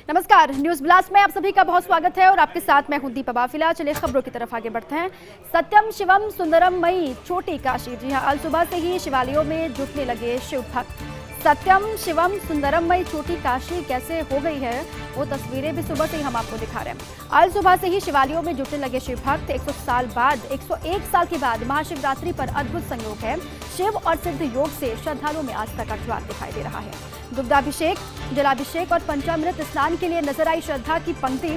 नमस्कार, news blast में आप सभी का बहुत स्वागत है और आपके साथ मैं हूं दीपा बाफिला। चलिए खबरों की तरफ आगे बढ़ते हैं। सत्यम शिवम सुंदरम मई छोटी काशी। जी हां, आज सुबह से ही शिवालयों में जुटने लगे शिव भक्त। सत्यम शिवम सुंदरम मई छोटी काशी कैसे हो गई है वो तस्वीरें भी सुबह से ही हम आपको दिखा रहे हैं। आज सुबह से ही शिवालयों में जुटने लगे शिव भक्त। 101 साल के बाद महाशिवरात्रि पर अद्भुत संयोग है। शिव और सिद्ध योग से श्रद्धालुओं में आस्था का ज्वार दिखाई दे रहा है। दुग्धाभिषेक, जलाभिषेक और पंचामृत स्नान के लिए नजर आई श्रद्धा की पंक्ति।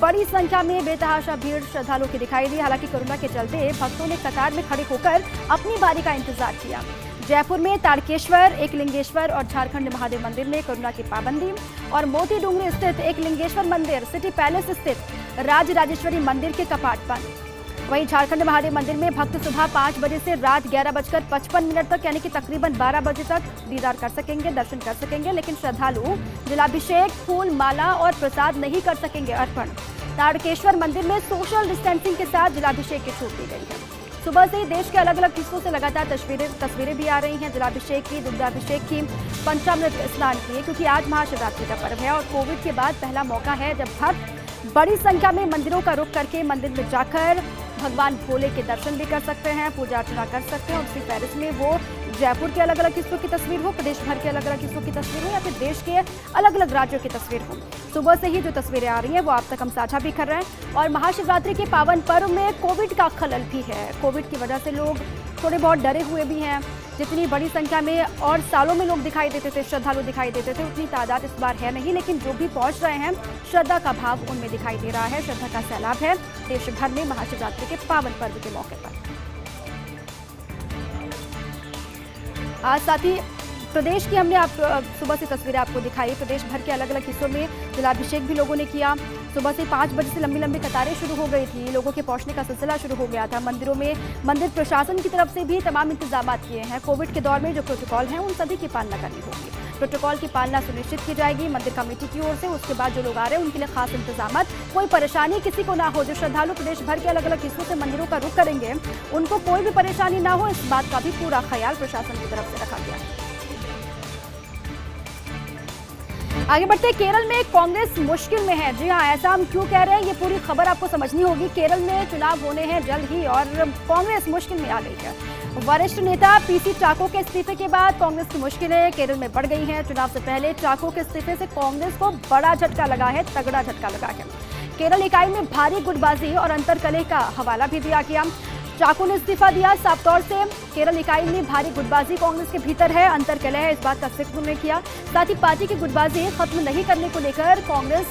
बड़ी संख्या में बेतहाशा भीड़ श्रद्धालुओं की दिखाई दी। हालांकि कोरोना के चलते भक्तों ने कतार में खड़े होकर अपनी बारी का इंतजार किया। जयपुर में तारकेश्वर, एकलिंगेश्वर और झारखंड महादेव मंदिर में कोरोना की पाबंदी और मोती डूंगरी स्थित एकलिंगेश्वर मंदिर, सिटी पैलेस स्थित राजराजेश्वरी मंदिर के कपाट बंद। वहीं झारखंड महादेव मंदिर में भक्त सुबह 5 बजे से रात 11:55 तक यानी कि तकरीबन 12 बजे तक दीदार कर सकेंगे, दर्शन कर सकेंगे, लेकिन श्रद्धालु जलाभिषेक, फूल माला और प्रसाद नहीं कर सकेंगे अर्पण। तारकेश्वर मंदिर में सोशल डिस्टेंसिंग के साथ जलाभिषेक की छूट दी गई है। सुबह से ही देश के अलग अलग हिस्सों से लगातार तस्वीरें भी आ रही हैं जलाभिषेक की, दुग्धाभिषेक की, पंचामृत स्नान की, क्योंकि आज महाशिवरात्रि का पर्व है और कोविड के बाद पहला मौका है जब भक्त बड़ी संख्या में मंदिरों का रुख करके मंदिर में जाकर भगवान भोले के दर्शन भी कर सकते हैं, पूजा अर्चना कर सकते हैं। और उसी पैलेस में वो जयपुर के अलग अलग हिस्सों की तस्वीर हो, प्रदेश भर के अलग अलग हिस्सों की तस्वीर हो या फिर देश के अलग अलग राज्यों की तस्वीर हो, सुबह से ही जो तस्वीरें आ रही हैं वो आप तक हम साझा भी कर रहे हैं। और महाशिवरात्रि के पावन पर्व में कोविड का खलल भी है। कोविड की वजह से लोग थोड़े बहुत डरे हुए भी हैं। जितनी बड़ी संख्या में और सालों में लोग दिखाई देते थे, श्रद्धालु दिखाई देते थे, उतनी तादाद इस बार है नहीं, लेकिन जो भी पहुंच रहे हैं श्रद्धा का भाव उनमें दिखाई दे रहा है। श्रद्धा का सैलाब है देश भर में महाशिवरात्रि के पावन पर्व के मौके पर। आज साथ ही प्रदेश की हमने सुबह से तस्वीरें आपको दिखाई। प्रदेश भर के अलग अलग हिस्सों में जलाभिषेक भी लोगों ने किया। सुबह से 5 बजे से लंबी लंबी कतारें शुरू हो गई थी, लोगों के पहुंचने का सिलसिला शुरू हो गया था। मंदिरों में मंदिर प्रशासन की तरफ से भी तमाम इंतजाम किए हैं। कोविड के दौर में जो प्रोटोकॉल हैं उन सभी की पालना करनी होगी। प्रोटोकॉल की पालना सुनिश्चित की जाएगी मंदिर कमेटी की ओर से। उसके बाद जो लोग आ रहे हैं उनके लिए खास इंतजाम, कोई परेशानी किसी को ना हो। जो श्रद्धालु प्रदेश भर के अलग अलग हिस्सों से मंदिरों का रुख करेंगे उनको कोई भी परेशानी ना हो, इस बात का भी पूरा ख्याल प्रशासन की तरफ से रखा गया है। आगे बढ़ते हैं, केरल में कांग्रेस मुश्किल में है। जी हां, ऐसा हम क्यों कह रहे हैं ये पूरी खबर आपको समझनी होगी। केरल में चुनाव होने हैं जल्द ही और कांग्रेस मुश्किल में आ गई है। वरिष्ठ नेता पीसी चाको के इस्तीफे के बाद कांग्रेस की मुश्किलें केरल में बढ़ गई हैं। चुनाव से पहले चाको के इस्तीफे से कांग्रेस को बड़ा झटका लगा है, तगड़ा झटका लगा है। केरल इकाई में भारी गुटबाजी और अंतर्कलह का हवाला भी दिया गया। चाको ने इस्तीफा दिया, साफ तौर से केरल इकाई में भारी गुटबाजी कांग्रेस के भीतर है, अंतर्कलह है, इस बात का जिक्र उन्होंने किया। साथ ही पार्टी की गुटबाजी खत्म नहीं करने को लेकर कांग्रेस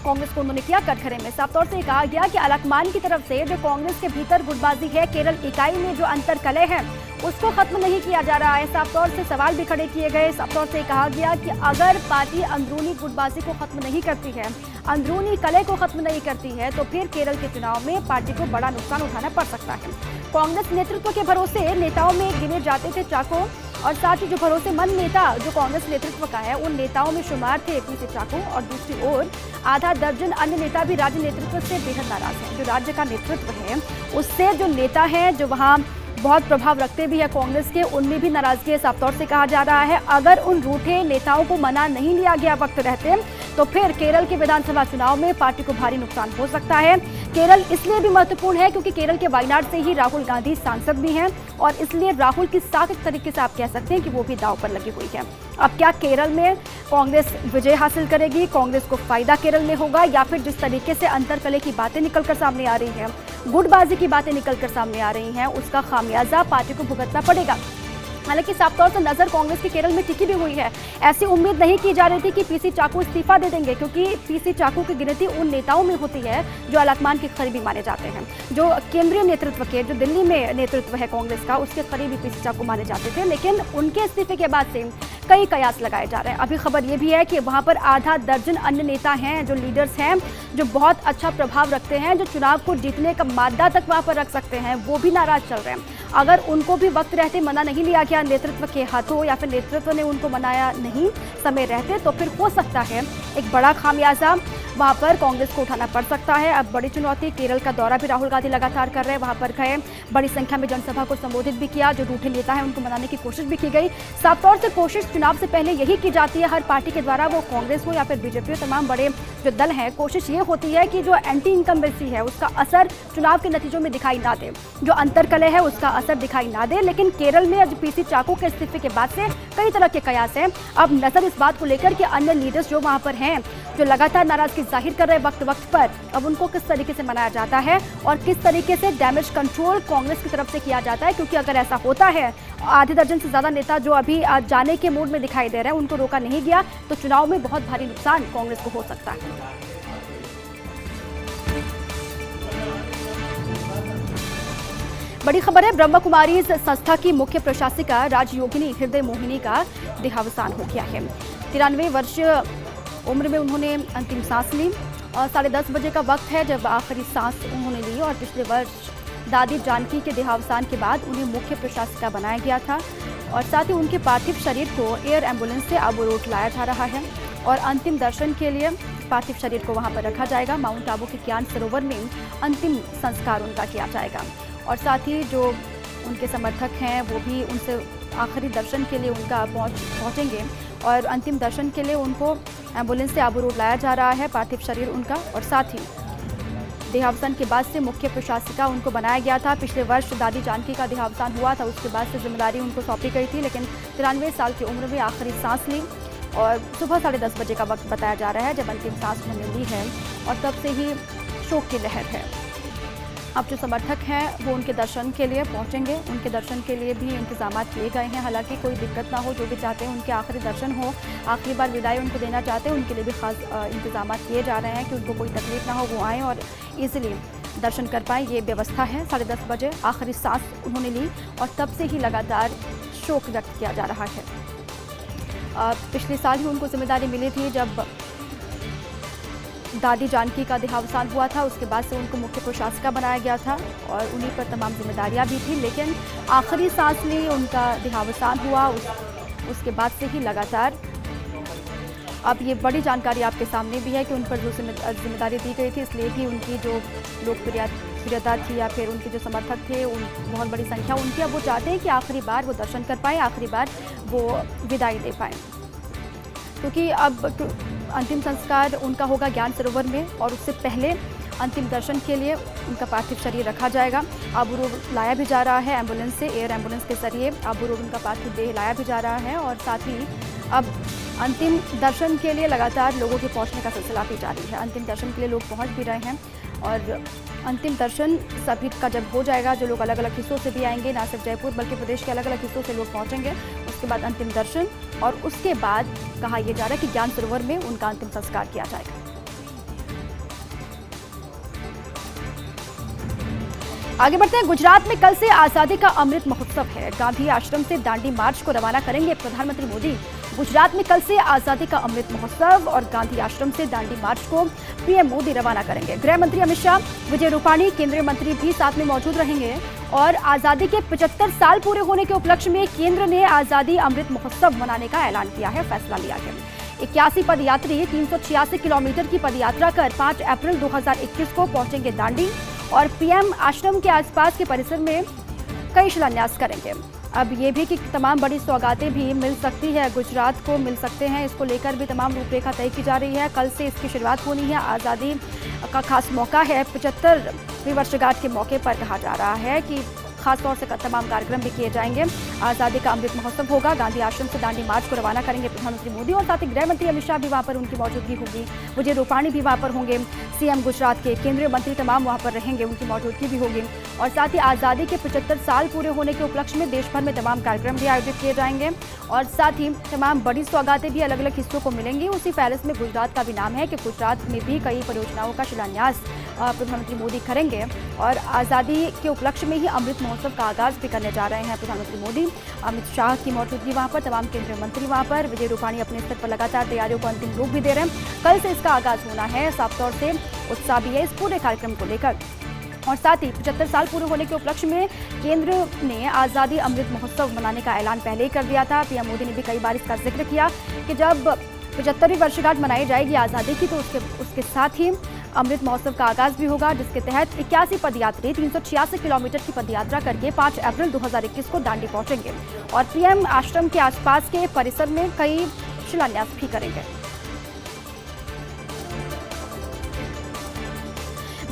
को उन्होंने किया कटघरे में। साफ तौर से कहा गया कि अलकमान की तरफ से जो कांग्रेस के भीतर गुटबाजी है, केरल इकाई में जो अंतर्कलह है उसको खत्म नहीं किया जा रहा है। साफ तौर से सवाल भी खड़े किए गए। साफ तौर से कहा गया कि अगर पार्टी अंदरूनी गुटबाजी को खत्म नहीं करती है, अंदरूनी कलह को खत्म नहीं करती है, तो फिर केरल के चुनाव में पार्टी को बड़ा नुकसान उठाना पड़ सकता है। कांग्रेस नेतृत्व के भरोसे नेताओं में गिने जाते थे चाको, और साथ ही जो भरोसेमंद नेता जो कांग्रेस नेतृत्व का है उन नेताओं में शुमार थे पीसी चाको। और दूसरी ओर आधा दर्जन अन्य नेता भी राज्य नेतृत्व से बेहद नाराज हैं। जो राज्य का नेतृत्व है उससे जो नेता हैं जो वहाँ बहुत प्रभाव रखते भी है कांग्रेस के, उनमें भी नाराजगी है। साफ तौर से कहा जा रहा है अगर उन रूठे नेताओं को मना नहीं लिया गया वक्त रहते तो फिर केरल के विधानसभा चुनाव में पार्टी को भारी नुकसान हो सकता है। केरल इसलिए भी महत्वपूर्ण है क्योंकि केरल के वायनाड से ही राहुल गांधी सांसद भी हैं और इसलिए राहुल की साख एक तरीके से आप कह सकते हैं कि वो भी दांव पर लगी हुई है। अब क्या केरल में कांग्रेस विजय हासिल करेगी, कांग्रेस को फायदा केरल में होगा, या फिर जिस तरीके से अंतर्कलह की बातें निकलकर सामने आ रही हैं, गुटबाजी की बातें निकलकर सामने आ रही हैं, उसका खामियाजा पार्टी को भुगतना पड़ेगा। हालांकि साफ तौर से नजर कांग्रेस की केरल में टिकी भी हुई है। ऐसी उम्मीद नहीं की जा रही थी कि पीसी चाको इस्तीफा दे देंगे, क्योंकि पीसी चाको की गिनती उन नेताओं में होती है जो अलकमान के करीबी माने जाते हैं। जो केंद्रीय नेतृत्व के, जो दिल्ली में नेतृत्व है कांग्रेस का, उसके करीबी पीसी चाको माने जाते थे। लेकिन उनके इस्तीफे के बाद से कई कयास लगाए जा रहे हैं। अभी खबर ये भी है कि वहां पर आधा दर्जन अन्य नेता हैं, जो लीडर्स हैं, जो बहुत अच्छा प्रभाव रखते हैं, जो चुनाव को जीतने का मादा तक वहां पर रख सकते हैं, वो भी नाराज चल रहे हैं। अगर उनको भी वक्त रहते मना नहीं लिया गया नेतृत्व के हाथों, या फिर नेतृत्व ने उनको मनाया नहीं समय रहते, तो फिर हो सकता है एक बड़ा खामियाजा वहां पर कांग्रेस को उठाना पड़ सकता है। अब बड़ी चुनौती, केरल का दौरा भी राहुल गांधी लगातार कर रहे हैं, वहां पर गए, बड़ी संख्या में जनसभा को संबोधित भी किया, जो रूठे नेता है उनको मनाने की कोशिश भी की गई। साफ तौर से कोशिश चुनाव से पहले यही की जाती है हर पार्टी के द्वारा, वो कांग्रेस हो या फिर बीजेपी हो, तमाम बड़े जो दल हैं, कोशिश ये होती है कि जो एंटी इनकम्बेंसी है उसका असर चुनाव के नतीजों में दिखाई ना दे, जो अंतरकलह है उसका असर दिखाई ना दे। लेकिन केरल में आज पीसी चाको के इस्तीफे के बाद से कई तरह के कयास हैं। अब नजर इस बात को लेकर कि अन्य लीडर्स जो वहां पर हैं, जो लगातार नाराजगी जाहिर कर रहे हैं वक्त वक्त पर, अब उनको किस तरीके से मनाया जाता है और किस तरीके से डैमेज कंट्रोल कांग्रेस की तरफ से किया जाता है। क्योंकि अगर ऐसा होता है, आधे दर्जन से ज्यादा नेता जो अभी जाने के मूड में दिखाई दे रहे हैं, उनको रोका नहीं गया तो चुनाव में बहुत भारी नुकसान कांग्रेस को हो सकता है। बड़ी खबर है, ब्रह्म कुमारी संस्था की मुख्य प्रशासिका राजयोगिनी हृदय मोहिनी का देहावसान हो गया है। 93 वर्ष उम्र में उन्होंने अंतिम सांस ली और 10:30 बजे का वक्त है जब आखिरी सांस उन्होंने ली। और पिछले वर्ष दादी जानकी के देहावसान के बाद उन्हें मुख्य प्रशासिका बनाया गया था और साथ ही उनके पार्थिव शरीर को एयर एम्बुलेंस से आबू रोड लाया जा रहा है और अंतिम दर्शन के लिए पार्थिव शरीर को वहां पर रखा जाएगा। माउंट आबू के ज्ञान सरोवर में अंतिम संस्कार उनका किया जाएगा और साथ ही जो उनके समर्थक हैं वो भी उनसे आखिरी दर्शन के लिए उनका पहुंचेंगे और अंतिम दर्शन के लिए उनको एम्बुलेंस से आबू रोड लाया जा रहा है पार्थिव शरीर उनका। और साथ ही देहावसान के बाद से मुख्य प्रशासिका उनको बनाया गया था। पिछले वर्ष दादी जानकी का देहावसान हुआ था, उसके बाद से जिम्मेदारी उनको सौंपी गई थी, लेकिन 93 साल की उम्र में आखिरी सांस ली और सुबह 10:30 बजे का वक्त बताया जा रहा है जब अंतिम सांस उन्होंने ली है और तब से ही शोक की लहर है। अब जो समर्थक हैं वो उनके दर्शन के लिए पहुंचेंगे, उनके दर्शन के लिए भी इंतजाम किए गए हैं। हालांकि कोई दिक्कत ना हो, जो भी चाहते हैं उनके आखिरी दर्शन हो, आखिरी बार विदाई उनको देना चाहते हैं, उनके लिए भी खास इंतजाम किए जा रहे हैं कि उनको कोई तकलीफ ना हो, वो आएँ और ईजिली दर्शन कर पाएँ। ये व्यवस्था है। 10:30 बजे आखिरी सांस उन्होंने ली और तब से ही लगातार शोक व्यक्त किया जा रहा है। पिछले साल ही उनको जिम्मेदारी मिली थी जब दादी जानकी का देहावसान हुआ था, उसके बाद से उनको मुख्य प्रशासिका बनाया गया था और उन्हीं पर तमाम जिम्मेदारियां भी थी। लेकिन आखिरी सांस ली, उनका देहावसान हुआ, उसके बाद से ही लगातार अब ये बड़ी जानकारी आपके सामने भी है कि उन पर जो जिम्मेदारी दी गई थी, इसलिए भी उनकी जो लोकप्रियता थी या फिर उनके जो समर्थक थे, बहुत बड़ी संख्या उनकी, अब वो चाहते हैं कि आखिरी बार वो दर्शन कर पाएँ, आखिरी बार वो विदाई दे पाएँ। क्योंकि अब अंतिम संस्कार उनका होगा ज्ञान सरोवर में और उससे पहले अंतिम दर्शन के लिए उनका पार्थिव शरीर रखा जाएगा। आबू रोड लाया भी जा रहा है एम्बुलेंस से, एयर एम्बुलेंस के जरिए आबू रोड उनका पार्थिव देह लाया भी जा रहा है और साथ ही अब अंतिम दर्शन के लिए लगातार लोगों के पहुंचने का सिलसिला भी जारी है। अंतिम दर्शन के लिए लोग पहुंच भी रहे हैं और अंतिम दर्शन सभी का जब हो जाएगा, जो लोग अलग अलग हिस्सों से भी आएंगे, ना सिर्फ जयपुर बल्कि प्रदेश के अलग अलग हिस्सों से लोग पहुंचेंगे, उसके बाद अंतिम दर्शन और उसके बाद कहा यह जा रहा है कि ज्ञान सरोवर में उनका अंतिम संस्कार किया जाएगा। आगे बढ़ते हैं। गुजरात में कल से आजादी का अमृत महोत्सव है। गांधी आश्रम से दांडी मार्च को रवाना करेंगे प्रधानमंत्री मोदी। गुजरात में कल से आजादी का अमृत महोत्सव और गांधी आश्रम से दांडी मार्च को पीएम मोदी रवाना करेंगे। गृह मंत्री अमित शाह, विजय रूपाणी, केंद्रीय मंत्री भी साथ में मौजूद रहेंगे और आजादी के 75 साल पूरे होने के उपलक्ष्य में केंद्र ने आजादी अमृत महोत्सव मनाने का ऐलान किया है, फैसला लिया है। 81 पदयात्री 386 किलोमीटर की पदयात्रा कर 5 अप्रैल 2021 को पहुंचेंगे दांडी और पीएम आश्रम के आसपास के परिसर में कई शिलान्यास करेंगे। अब ये भी कि तमाम बड़ी सौगातें भी मिल सकती है, गुजरात को मिल सकते हैं, इसको लेकर भी तमाम रूपरेखा तय की जा रही है। कल से इसकी शुरुआत होनी है। आज़ादी का खास मौका है, 75वीं वर्षगांठ के मौके पर कहा जा रहा है कि खासतौर से तमाम कार्यक्रम भी किए जाएंगे। आज़ादी का अमृत महोत्सव होगा। गांधी आश्रम से दांडी मार्च को रवाना करेंगे प्रधानमंत्री मोदी और साथ ही गृह मंत्री अमित शाह भी वहां पर, उनकी मौजूदगी होगी। विजय रूपाणी भी वहां पर होंगे, सीएम गुजरात के, केंद्रीय मंत्री तमाम वहां पर रहेंगे, उनकी मौजूदगी भी होगी। और साथ ही आज़ादी के 75 साल पूरे होने के उपलक्ष्य में देश भर में तमाम कार्यक्रम भी आयोजित किए जाएंगे और साथ ही तमाम बड़ी सौगातें भी अलग अलग हिस्सों को मिलेंगी। उसी फहरिस्त में गुजरात का भी नाम है कि गुजरात में भी कई परियोजनाओं का शिलान्यास प्रधानमंत्री मोदी करेंगे और आज़ादी के उपलक्ष्य में ही अमृत महोत्सव का आगाज भी करने जा रहे हैं प्रधानमंत्री मोदी। अमित शाह की मौजूदगी वहां पर, तमाम केंद्रीय मंत्री वहां पर, विजय रूपाणी अपने स्तर पर लगातार तैयारियों को अंतिम रूप भी दे रहे हैं। कल से इसका आगाज होना है, साफ तौर से उत्साह भी है इस पूरे कार्यक्रम को लेकर। और साथ ही 75 साल पूरे होने के उपलक्ष्य में केंद्र ने आज़ादी अमृत महोत्सव मनाने का ऐलान पहले ही कर दिया था। पीएम मोदी ने भी कई बार इसका जिक्र किया कि जब 75वीं वर्षगांठ मनाई जाएगी आज़ादी की, तो उसके साथ ही अमृत महोत्सव का आगाज भी होगा, जिसके तहत 81 पदयात्री 386 किलोमीटर की पदयात्रा करके 5 अप्रैल 2021 को दांडी पहुंचेंगे और पीएम आश्रम के आसपास के परिसर में कई शिलान्यास भी करेंगे।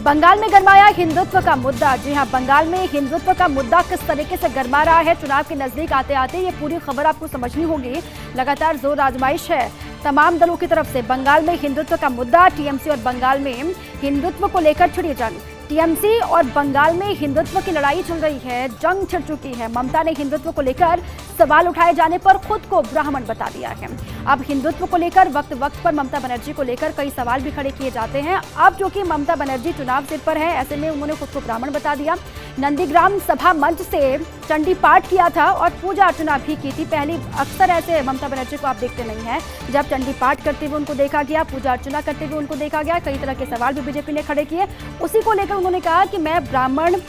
बंगाल में गरमाया हिंदुत्व का मुद्दा। जी हां, बंगाल में हिंदुत्व का मुद्दा किस तरीके से गरमा रहा है, चुनाव के नजदीक आते आते ये पूरी खबर आपको समझनी होगी। लगातार जोर आजमाइश है तमाम दलों की तरफ से। बंगाल में हिंदुत्व का मुद्दा, टीएमसी और बंगाल में हिंदुत्व को लेकर छिड़ी जंग। टीएमसी और बंगाल में हिंदुत्व की लड़ाई चल रही है, जंग छिड़ चुकी है। ममता ने हिंदुत्व को लेकर सवाल उठाए जाने पर खुद को ब्राह्मण बता दिया है। अब हिंदुत्व को लेकर वक्त वक्त पर ममता बनर्जी को लेकर कई सवाल भी खड़े किए जाते हैं। अब जो कि ममता बनर्जी चुनाव सिर पर है, ऐसे में उन्होंने खुद को ब्राह्मण बता दिया। नंदीग्राम सभा मंच से चंडी पाठ किया था और पूजा अर्चना भी की थी। पहली अक्सर ऐसे ममता बनर्जी को आप देखते नहीं हैं, जब चंडी पाठ करते हुए उनको देखा गया, पूजा अर्चना करते हुए उनको देखा गया। कई तरह के सवाल भी बीजेपी ने खड़े किए। उसी को लेकर उन्होंने कहा कि मैं ब्राह्मण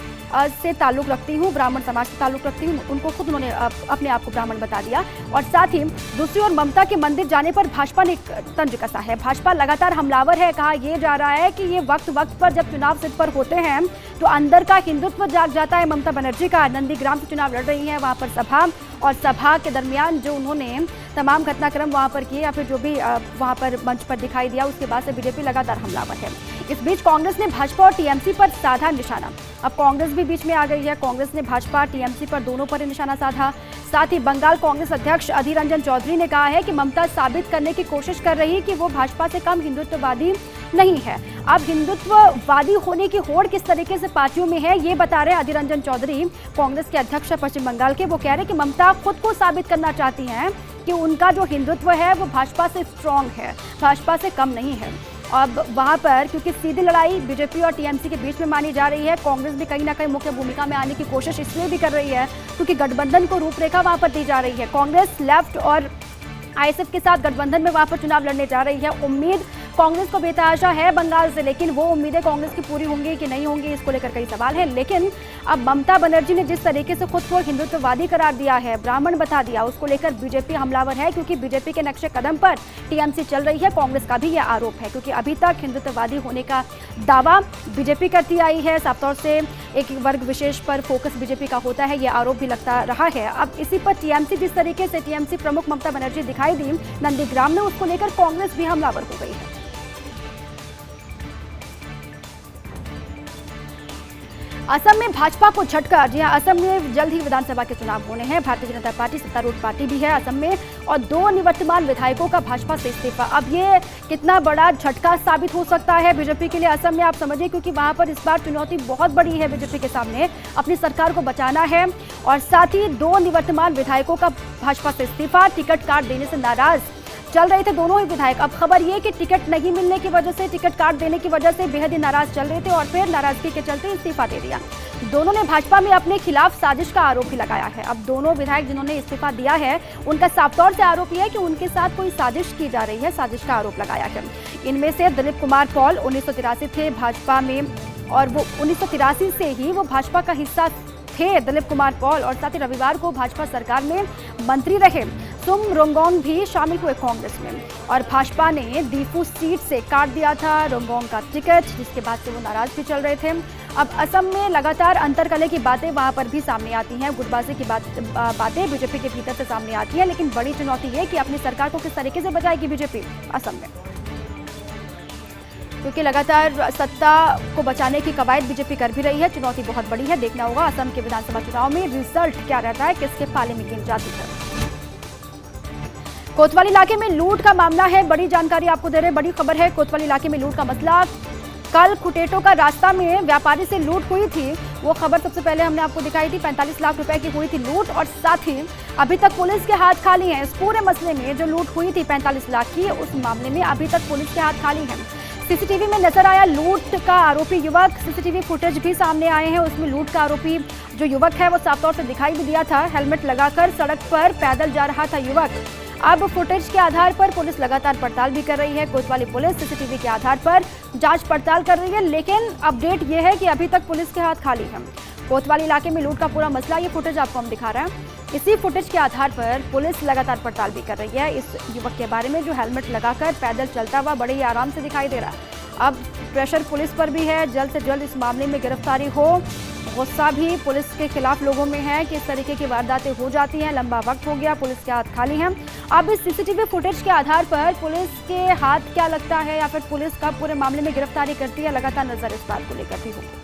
से ताल्लुक रखती हूँ, ब्राह्मण समाज से ताल्लुक रखती हूँ। उनको खुद उन्होंने अपने आप को ब्राह्मण बता दिया। और साथ ही दूसरी ओर ममता के मंदिर जाने पर भाजपा ने तंज कसा है। भाजपा लगातार हमलावर है। कहा यह जा रहा है कि ये वक्त वक्त पर जब चुनाव सिर पर होते हैं तो अंदर का हिंदुत्व जाग जाता है ममता बनर्जी का। नंदीग्राम से चुनाव लड़ रही है, वहाँ पर सभा और सभा के दरमियान जो उन्होंने तमाम घटनाक्रम वहाँ पर किए या फिर जो भी वहाँ पर मंच पर दिखाई दिया, उसके बाद से बीजेपी लगातार हमलावर है। इस बीच कांग्रेस ने भाजपा और टीएमसी पर साधा निशाना। अब कांग्रेस भी बीच में आ गई है। कांग्रेस ने भाजपा टीएमसी पर दोनों पर निशाना साधा। साथ ही बंगाल कांग्रेस अध्यक्ष अधीर रंजन चौधरी ने कहा है कि ममता साबित करने की कोशिश कर रही है कि वो भाजपा से कम हिंदुत्ववादी नहीं है। अब हिंदुत्ववादी होने की होड़ किस तरीके से पार्टियों में है, ये बता रहे हैं अधीर रंजन चौधरी, कांग्रेस के अध्यक्ष है पश्चिम बंगाल के। वो कह रहे हैं कि ममता खुद को साबित करना चाहती हैं कि उनका जो हिंदुत्व है वो भाजपा से स्ट्रांग है, भाजपा से कम नहीं है। अब वहां पर क्योंकि सीधी लड़ाई बीजेपी और टीएमसी के बीच में मानी जा रही है, कांग्रेस भी कहीं ना कहीं मुख्य भूमिका में आने की कोशिश इसलिए भी कर रही है क्योंकि गठबंधन को रूपरेखा वहां पर दी जा रही है। कांग्रेस लेफ्ट और आईएसएफ के साथ गठबंधन में वहां पर चुनाव लड़ने जा रही है। उम्मीद कांग्रेस को बेतहाशा है बंगाल से, लेकिन वो उम्मीदें कांग्रेस की पूरी होंगी कि नहीं होंगी, इसको लेकर कई सवाल हैं। लेकिन अब ममता बनर्जी ने जिस तरीके से खुद को हिंदुत्ववादी करार दिया है, ब्राह्मण बता दिया, उसको लेकर बीजेपी हमलावर है क्योंकि बीजेपी के नक्शे कदम पर टीएमसी चल रही है। कांग्रेस का भी यह आरोप है क्योंकि अभी तक हिंदुत्ववादी होने का दावा बीजेपी करती आई है। साफ तौर से एक वर्ग विशेष पर फोकस बीजेपी का होता है, यह आरोप भी लगता रहा है। अब इसी पर टीएमसी जिस तरीके से टीएमसी प्रमुख ममता बनर्जी दिखाई दी नंदीग्राम में, उसको लेकर कांग्रेस भी हमलावर हो गई है। असम में भाजपा को झटका। जी हां, असम में जल्द ही विधानसभा के चुनाव होने हैं। भारतीय जनता पार्टी सत्तारूढ़ पार्टी भी है असम में और 2 निवर्तमान विधायकों का भाजपा से इस्तीफा। अब ये कितना बड़ा झटका साबित हो सकता है बीजेपी के लिए असम में, आप समझिए, क्योंकि वहां पर इस बार चुनौती बहुत बड़ी है बीजेपी के सामने, अपनी सरकार को बचाना है। और साथ ही 2 निवर्तमान विधायकों का भाजपा से इस्तीफा। टिकट काट देने से नाराज चल रहे थे दोनों ही विधायक। अब खबर ये कि टिकट नहीं मिलने की वजह से, टिकट काट देने की वजह से बेहद ही नाराज चल रहे थे और फिर नाराजगी के चलते इस्तीफा दे दिया। दोनों ने भाजपा में अपने खिलाफ साजिश का आरोप भी लगाया है। अब दोनों विधायक जिन्होंने इस्तीफा दिया है, उनका साफ तौर से आरोप यह है कि उनके साथ कोई साजिश की जा रही है, साजिश का आरोप लगाया है। इनमें से दिलीप कुमार पॉल 1983 थे भाजपा में और वो 1983 से ही वो भाजपा का हिस्सा थे दिलीप कुमार पॉल, और साथ ही रविवार को भाजपा सरकार में मंत्री रहे। सुम रोंगोंग भी शामिल हुए कांग्रेस में और भाजपा ने दीफू सीट से काट दिया था रोंगोंग का टिकट, जिसके बाद से वो नाराज भी चल रहे थे। अब असम में लगातार अंतरकलह की बातें वहां पर भी सामने आती हैं, गुटबाजी की बातें बीजेपी के भीतर से सामने आती हैं, लेकिन बड़ी चुनौती ये कि अपनी सरकार को किस तरीके से बचाएगी बीजेपी असम में, क्योंकि लगातार सत्ता को बचाने की कवायद बीजेपी कर भी रही है। चुनौती बहुत बड़ी है, देखना होगा असम के विधानसभा चुनाव में रिजल्ट क्या रहता है, किसके पाले में गेंद जाती है। कोतवाली इलाके में लूट का मामला है, बड़ी जानकारी आपको दे रहे हैं, बड़ी खबर है। कोतवाली इलाके में लूट का मसला, कल खुटेटो का रास्ता में व्यापारी से लूट हुई थी, वो खबर सबसे पहले हमने आपको दिखाई थी। 45 लाख रुपए की हुई थी लूट और साथ ही अभी तक पुलिस के हाथ खाली हैं। इस पूरे मसले में जो लूट हुई थी 45 लाख की, उस मामले में अभी तक पुलिस के हाथ खाली हैं। सीसीटीवी में नजर आया लूट का आरोपी युवक, सीसीटीवी फुटेज भी सामने आए हैं, उसमें लूट का आरोपी जो युवक है वो साफ तौर से दिखाई भी दिया था। हेलमेट लगाकर सड़क पर पैदल जा रहा था युवक। अब फुटेज के आधार पर पुलिस लगातार पड़ताल भी कर रही है। कोतवाली पुलिस सीसीटीवी के आधार पर जांच पड़ताल कर रही है, लेकिन अपडेट यह है कि अभी तक पुलिस के हाथ खाली है। कोतवाल इलाके में लूट का पूरा मसला, ये फुटेज आपको हम दिखा रहे हैं। इसी फुटेज के आधार पर पुलिस लगातार पड़ताल भी कर रही है इस युवक के बारे में, जो हेलमेट लगाकर पैदल चलता हुआ बड़े ही आराम से दिखाई दे रहा है। अब प्रेशर पुलिस पर भी है, जल्द से जल्द इस मामले में गिरफ्तारी हो। गुस्सा भी पुलिस के खिलाफ लोगों में है कि इस तरीके की वारदातें हो जाती हैं, लंबा वक्त हो गया, पुलिस के हाथ खाली हैं। अब इस सीसीटीवी फुटेज के आधार पर पुलिस के हाथ क्या लगता है या फिर पुलिस कब पूरे मामले में गिरफ्तारी करती है, लगातार नजर इस बात को लेकर भी होगी।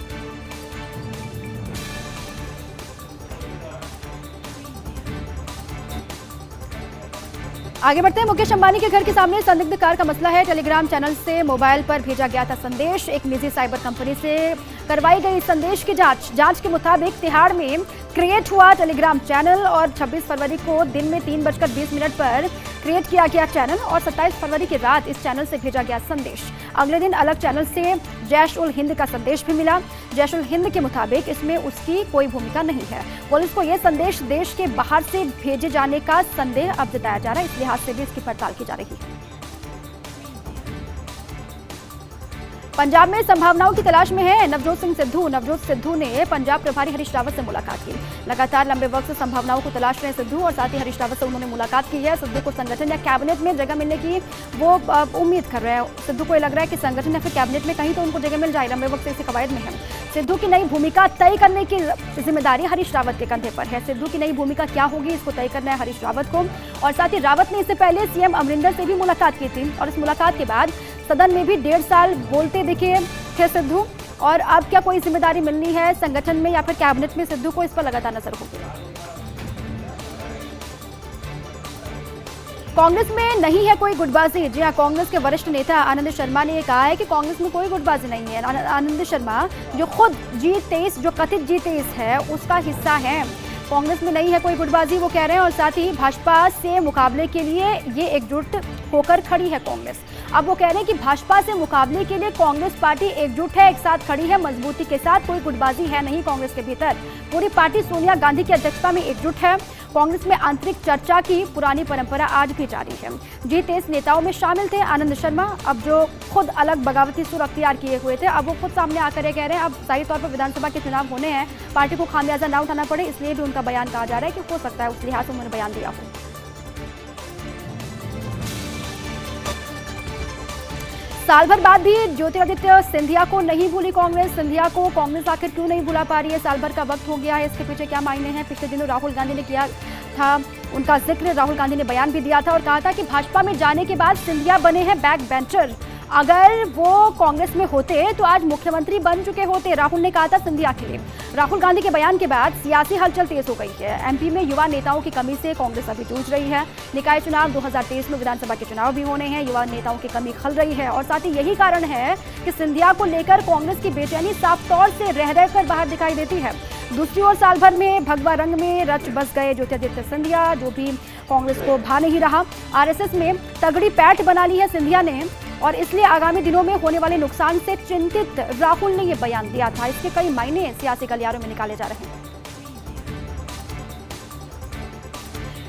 आगे बढ़ते हैं। मुकेश अंबानी के घर के सामने संदिग्ध कार का मसला है। टेलीग्राम चैनल से मोबाइल पर भेजा गया था संदेश। एक निजी साइबर कंपनी से करवाई गई संदेश की जांच के मुताबिक तिहाड़ में क्रिएट हुआ टेलीग्राम चैनल और 26 फरवरी को दिन में 3:20 पर क्रिएट किया गया चैनल और 27 फरवरी की रात इस चैनल से भेजा गया संदेश। अगले दिन अलग चैनल से जैश उल हिंद का संदेश भी मिला। जैश उल हिंद के मुताबिक इसमें उसकी कोई भूमिका नहीं है। पुलिस को यह संदेश देश के बाहर से भेजे जाने का संदेह अब जताया जा रहा है, इस लिहाज से भी इसकी पड़ताल की जा रही है। पंजाब में संभावनाओं की तलाश में है नवजोत सिंह सिद्धू। नवजोत सिद्धू ने पंजाब प्रभारी हरीश रावत से मुलाकात की। लगातार लंबे वक्त से संभावनाओं को तलाश रहे सिद्धू और साथ ही हरीश रावत से उन्होंने मुलाकात की है। सिद्धू को संगठन या कैबिनेट में जगह मिलने की वो उम्मीद कर रहे हैं। सिद्धू को ये लग रहा है कि संगठन या फिर कैबिनेट में कहीं तो उनको जगह मिल जाए, लंबे वक्त से इसी कवायद में है। सिद्धू की नई भूमिका तय करने की जिम्मेदारी हरीश रावत के कंधे पर है। सिद्धू की नई भूमिका क्या होगी, इसको तय करना है हरीश रावत को। और साथ ही रावत ने इससे पहले सीएम अमरिंदर से भी मुलाकात की थी और इस मुलाकात के बाद सदन में भी 1.5 साल बोलते दिखे थे सिद्धू। और अब क्या कोई जिम्मेदारी मिलनी है संगठन में या फिर कैबिनेट में सिद्धू को, इस पर लगातार नजर होगी। कांग्रेस में नहीं है कोई गुटबाजी। जी हां, कांग्रेस के वरिष्ठ नेता आनंद शर्मा ने कहा है कि कांग्रेस में कोई गुटबाजी नहीं है। आनंद शर्मा जो खुद G23 जो कथित G23 है उसका हिस्सा है। कांग्रेस में नहीं है कोई गुटबाजी वो कह रहे हैं और साथ ही भाजपा से मुकाबले के लिए ये एकजुट होकर खड़ी है कांग्रेस। अब वो कह रहे हैं कि भाजपा से मुकाबले के लिए कांग्रेस पार्टी एकजुट है, एक साथ खड़ी है मजबूती के साथ, कोई गुटबाजी है नहीं कांग्रेस के भीतर। पूरी पार्टी सोनिया गांधी की अध्यक्षता में एकजुट है। कांग्रेस में आंतरिक चर्चा की पुरानी परंपरा आज भी जारी है। G23 नेताओं में शामिल थे आनंद शर्मा, अब जो खुद अलग बगावती सुर अख्तियार किए हुए थे, अब वो खुद सामने आकर ये कह रहे हैं अब जाहिर तौर पर विधानसभा के चुनाव होने हैं, पार्टी को खामियाजा ना उठाना पड़े, इसलिए भी उनका बयान कहा जा रहा है कि हो सकता है उस लिहाज से उन्होंने बयान दिया हो। साल भर बाद भी ज्योतिरादित्य सिंधिया को नहीं भूली कांग्रेस। सिंधिया को कांग्रेस आखिर क्यों नहीं भुला पा रही है, साल भर का वक्त हो गया है, इसके पीछे क्या मायने हैं। पिछले दिनों राहुल गांधी ने किया था उनका जिक्र, राहुल गांधी ने बयान भी दिया था और कहा था कि भाजपा में जाने के बाद सिंधिया बने हैं बैक बेंचर। अगर वो कांग्रेस में होते तो आज मुख्यमंत्री बन चुके होते, राहुल ने कहा था सिंधिया के लिए। राहुल गांधी के बयान के बाद सियासी हलचल तेज हो गई है। एमपी में युवा नेताओं की कमी से कांग्रेस अभी जूझ रही है। निकाय चुनाव 2023 में विधानसभा के चुनाव भी होने हैं, युवा नेताओं की कमी खल रही है और साथ ही यही कारण है कि सिंधिया को लेकर कांग्रेस की बेचैनी साफ तौर से रह रहकर बाहर दिखाई देती है। दूसरी ओर साल भर में भगवा रंग में रच बस गए ज्योतिरादित्य सिंधिया, जो भी कांग्रेस को भा नहीं रहा। आरएसएस में तगड़ी पैठ बना ली है सिंधिया ने और इसलिए आगामी दिनों में होने वाले नुकसान से चिंतित राहुल ने यह बयान दिया था। इसके कई मायने सियासी गलियारों में निकाले जा रहे हैं।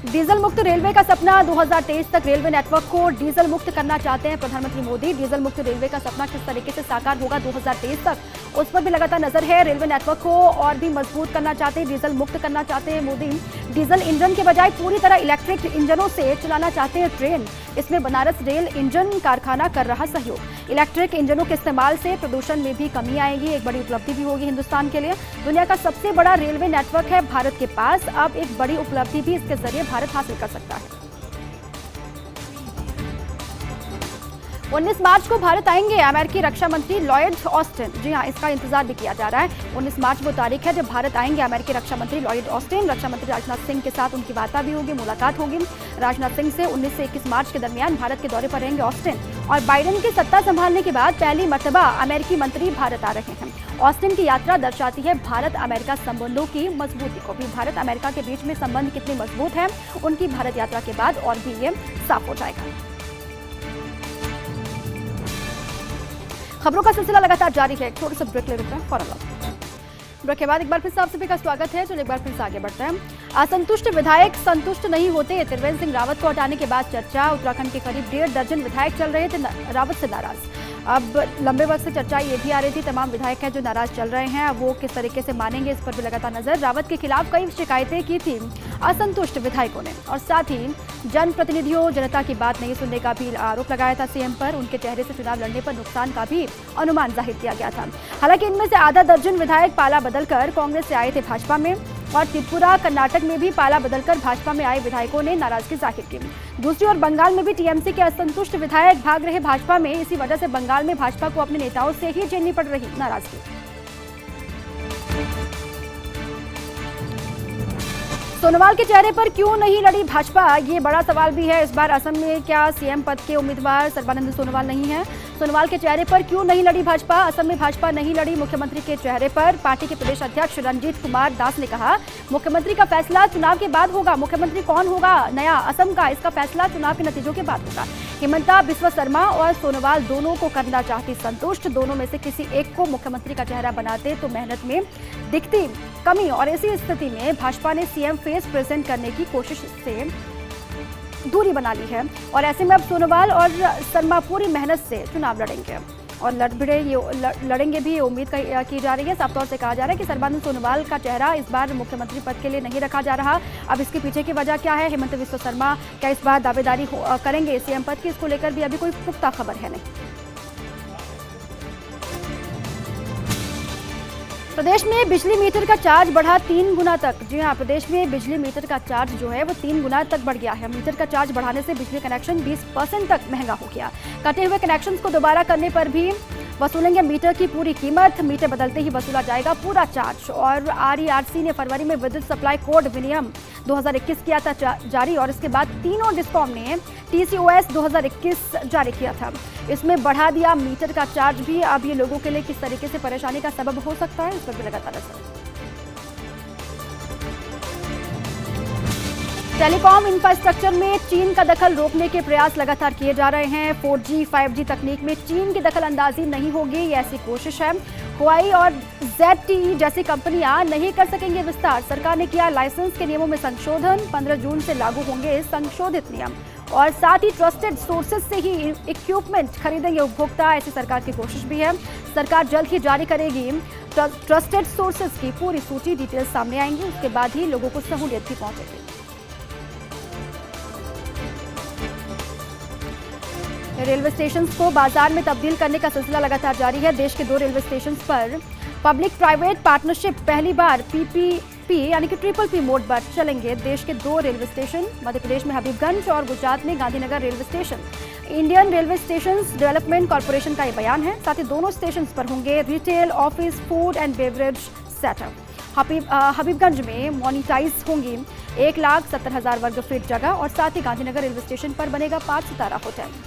डीजल मुक्त रेलवे का सपना, 2023 तक रेलवे नेटवर्क को डीजल मुक्त करना चाहते हैं प्रधानमंत्री मोदी। डीजल मुक्त रेलवे का सपना किस तरीके से साकार होगा 2023 तक, उस पर भी लगातार नजर है। रेलवे नेटवर्क को और भी मजबूत करना चाहते हैं, डीजल मुक्त करना चाहते हैं मोदी। डीजल इंजन के बजाय पूरी तरह इलेक्ट्रिक इंजनों से चलाना चाहते हैं ट्रेन। इसमें बनारस रेल इंजन कारखाना कर रहा सहयोग। इलेक्ट्रिक इंजनों के इस्तेमाल से प्रदूषण में भी कमी आएगी, एक बड़ी उपलब्धि भी होगी हिंदुस्तान के लिए। दुनिया का सबसे बड़ा रेलवे नेटवर्क है भारत के पास, अब एक बड़ी उपलब्धि भी इसके जरिए भारत हासिल कर सकता है। 19 मार्च को भारत आएंगे अमेरिकी रक्षा मंत्री लॉयड ऑस्टिन। जी हां, इसका इंतजार भी किया जा रहा है। 19 मार्च वो तारीख है जब भारत आएंगे अमेरिकी रक्षा मंत्री लॉयड ऑस्टिन। रक्षा मंत्री राजनाथ सिंह के साथ उनकी वार्ता भी होगी, मुलाकात होगी। राजनाथ सिंह से 19 से 21 मार्च के दरमियान भारत के दौरे पर रहेंगे ऑस्टिन और बाइडेन की सत्ता संभालने के बाद पहली मर्तबा अमेरिकी मंत्री भारत आ रहे हैं। ऑस्टिन की यात्रा दर्शाती है भारत अमेरिका संबंधों की मजबूती को भी। भारत अमेरिका के बीच में संबंध कितने मजबूत हैं, उनकी भारत यात्रा के बाद और भी ये साफ हो जाएगा। खबरों का सिलसिला लगातार जारी है। छोटे से ब्रेक ले रुकते हैं, फौरन लौटते। ब्रेक के बाद एक बार फिर से आप सभी का स्वागत है। चलिए एक बार फिर से आगे बढ़ते हैं। असंतुष्ट विधायक संतुष्ट नहीं होते, त्रिवेंद्र सिंह रावत को हटाने के बाद चर्चा। उत्तराखंड के करीब 1.5 दर्जन विधायक चल रहे थे रावत से नाराज। अब लंबे वक्त से चर्चा ये भी आ रही थी, तमाम विधायक हैं जो नाराज चल रहे हैं, अब वो किस तरीके से मानेंगे इस पर भी लगातार नजर। रावत के खिलाफ कई शिकायतें की थी असंतुष्ट विधायकों ने, और साथ ही जनप्रतिनिधियों जनता की बात नहीं सुनने का भी आरोप लगाया था सीएम पर। उनके चेहरे से चुनाव लड़ने पर नुकसान का भी अनुमान जाहिर किया गया था। हालांकि इनमें से आधा दर्जन विधायक पाला बदलकर कांग्रेस से आए थे भाजपा में, और त्रिपुरा कर्नाटक में भी पाला बदलकर भाजपा में आए विधायकों ने नाराजगी जाहिर की। दूसरी ओर बंगाल में भी टीएमसी के असंतुष्ट विधायक भाग रहे भाजपा में। इसी वजह से बंगाल में भाजपा को अपने नेताओं से ही झेलनी पड़ रही नाराजगी। सोनोवाल के चेहरे पर क्यों नहीं लड़ी भाजपा, ये बड़ा सवाल भी है। इस बार असम में क्या सीएम पद के उम्मीदवार सर्बानंद सोनोवाल नहीं है? सोनोवाल के चेहरे पर क्यों नहीं लड़ी भाजपा? असम में भाजपा नहीं लड़ी मुख्यमंत्री के चेहरे पर। पार्टी के प्रदेश अध्यक्ष रंजीत कुमार दास ने कहा, मुख्यमंत्री का फैसला चुनाव के बाद होगा। मुख्यमंत्री कौन होगा नया असम का, इसका फैसला चुनाव के नतीजों के बाद होगा। हिमंता बिस्वा शर्मा और सोनोवाल दोनों को करना चाहती संतुष्ट। दोनों में से किसी एक को मुख्यमंत्री का चेहरा बनाते तो मेहनत में दिखती कमी, और ऐसी स्थिति में भाजपा ने सीएम फेस प्रेजेंट करने की कोशिश से दूरी बना ली है, और ऐसे में अब सोनोवाल और शर्मा पूरी मेहनत से चुनाव लड़ेंगे और लड़ेंगे भी, ये उम्मीद की जा रही है। साफ तौर से कहा जा रहा है कि सर्बानंद सोनोवाल का चेहरा इस बार मुख्यमंत्री पद के लिए नहीं रखा जा रहा। अब इसके पीछे की वजह क्या है? हिमंता बिस्वा शर्मा क्या इस बार दावेदारी करेंगे सीएम पद की? इसको लेकर भी अभी कोई पुख्ता खबर है नहीं। प्रदेश में बिजली मीटर का चार्ज बढ़ा 3 गुना तक। जी हां, प्रदेश में बिजली मीटर का चार्ज जो है वो 3 गुना तक बढ़ गया है। मीटर का चार्ज बढ़ाने से बिजली कनेक्शन 20% तक महंगा हो गया। कटे हुए कनेक्शन को दोबारा करने पर भी वसूलेंगे मीटर की पूरी कीमत। मीटर बदलते ही वसूला जाएगा पूरा चार्ज। और RERC ने फरवरी में विद्युत सप्लाई कोड विनियम 2021 किया था जारी, और इसके बाद तीनों डिस्कॉम ने TCOS 2021 जारी किया था। इसमें बढ़ा दिया मीटर का चार्ज भी। अब ये लोगों के लिए किस तरीके से परेशानी का सबब हो सकता है, इस पर भी लगातार असर। टेलीकॉम इंफ्रास्ट्रक्चर में चीन का दखल रोकने के प्रयास लगातार किए जा रहे हैं। 4G 5G तकनीक में चीन की दखल अंदाजी नहीं होगी, ये ऐसी कोशिश है। हुआई और ZTE जैसी कंपनियां नहीं कर सकेंगे विस्तार। सरकार ने किया लाइसेंस के नियमों में संशोधन। 15 जून से लागू होंगे संशोधित नियम, और साथ ही ट्रस्टेड सोर्सेज से ही इक्विपमेंट खरीदेंगे उपभोक्ता, ऐसी सरकार की कोशिश भी है। सरकार जल्द ही जारी करेगी ट्रस्टेड सोर्सेज की पूरी सूची, डिटेल्स सामने आएंगी, उसके बाद ही लोगों को सहूलियत भी पहुंचेगी। रेलवे स्टेशन को बाजार में तब्दील करने का सिलसिला लगातार जारी है। देश के 2 रेलवे स्टेशन पर पब्लिक प्राइवेट पार्टनरशिप पहली बार PPP यानी कि PPP मोड पर चलेंगे। देश के 2 रेलवे स्टेशन मध्य प्रदेश में हबीबगंज और गुजरात में Gandhinagar railway station. Indian railway station development corporation का ये बयान है। साथ ही दोनों स्टेशन पर होंगे retail, office, food and beverage setup. Habibganj में मोनिटाइज होंगी 1,70,000 वर्ग फीट जगह, और साथ ही गांधीनगर रेलवे स्टेशन पर बनेगा 5 सितारा hotel.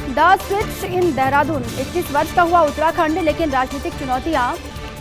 The switch in Dehradun. 21 वर्ष का हुआ उत्तराखंड, लेकिन राजनीतिक चुनौतियां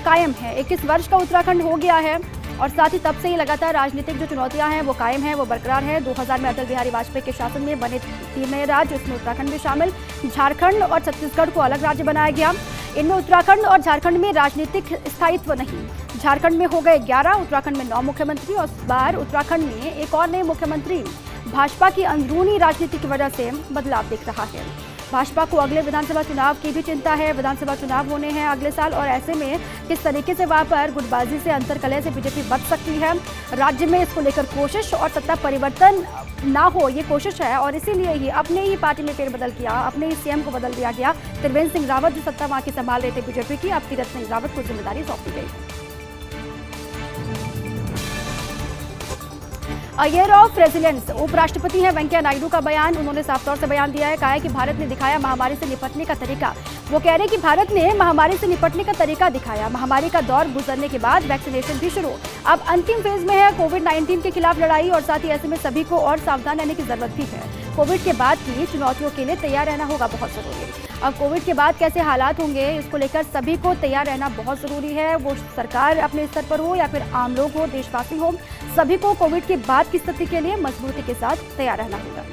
कायम है। 21 वर्ष का उत्तराखंड हो गया है, और साथ ही तब से ही लगातार राजनीतिक जो चुनौतियां हैं वो कायम है, वो बरकरार है। 2000 में अटल बिहारी वाजपेयी के शासन में बने 3 नए राज्य, इसमें उत्तराखंड भी शामिल। झारखंड और छत्तीसगढ़ को अलग राज्य बनाया गया। इनमें उत्तराखंड और झारखंड में राजनीतिक स्थायित्व नहीं। झारखंड में हो गए 11, उत्तराखंड में 9 मुख्यमंत्री, और इस बार उत्तराखंड में एक और नए मुख्यमंत्री। भाजपा की अंदरूनी राजनीति की वजह से बदलाव दिख रहा है। भाजपा को अगले विधानसभा चुनाव की भी चिंता है। विधानसभा चुनाव होने हैं अगले साल, और ऐसे में किस तरीके से वहां पर गुटबाजी से, अंतरकलह से बीजेपी बच सकती है। राज्य में इसको लेकर कोशिश और सत्ता परिवर्तन ना हो, ये कोशिश है, और इसीलिए ही अपने ही पार्टी में फेरबदल किया, अपने ही सीएम को बदल दिया गया। त्रिवेंद्र सिंह रावत जो सत्ता वहां की संभाल रहे थे बीजेपी की, अब तीरथ सिंह रावत को जिम्मेदारी सौंपी गई। Year of resilience. उपराष्ट्रपति हैं वेंकैया नायडू का बयान। उन्होंने साफ तौर से बयान दिया है, कहा है कि भारत ने दिखाया महामारी से निपटने का तरीका। वो कह रहे हैं कि भारत ने महामारी से निपटने का तरीका दिखाया। महामारी का दौर गुजरने के बाद वैक्सीनेशन भी शुरू। अब अंतिम फेज में है कोविड-19 के खिलाफ लड़ाई, और साथ ही ऐसे में सभी को और सावधान रहने की जरूरत भी है। कोविड के बाद की चुनौतियों के लिए तैयार रहना होगा बहुत जरूरी। अब कोविड के बाद कैसे हालात होंगे, इसको लेकर सभी को तैयार रहना बहुत जरूरी है। वो सरकार अपने स्तर पर हो या फिर आम लोग हो, देशवासी हो, सभी को कोविड के बाद की स्थिति के लिए मजबूती के साथ तैयार रहना होगा।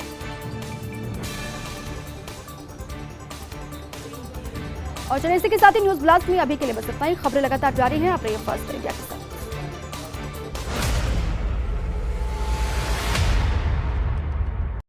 और चलिए इसी के साथ ही न्यूज ब्लास्ट में अभी के लिए बस इतना ही। खबरें लगातार जारी हैं। आप रहिए फर्स्ट इंडिया के साथ।